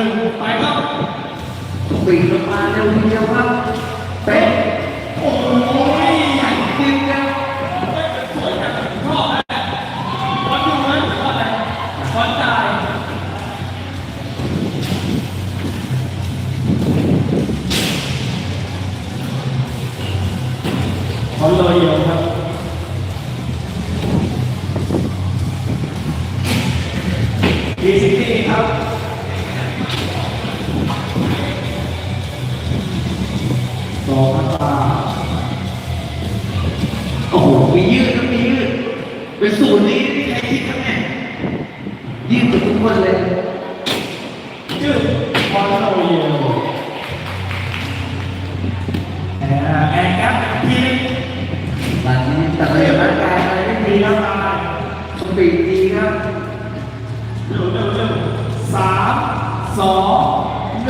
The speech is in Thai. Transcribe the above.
1ไปครับปีกลงมาเร็วทีเดียวครับเป๊ะโอ้ยใหญ่จริงครับสวยจังชอบนะบอลอยู่เลยบอลอะไรบอลจ่ายบอลเลยเดียวครับดีสิที่ครับต่อมาตาโอ้โหมียืดนะมียืดเป็นสูตรนี้ที่ใครคิดครับเนี่ยยืดทุกคนเลยจืดบอลโรยแอนแอปทีนึงหลังนี้ตัดเลยร่างกายอะไรไม่ดีครับสปีดดีครับเร็ว3 2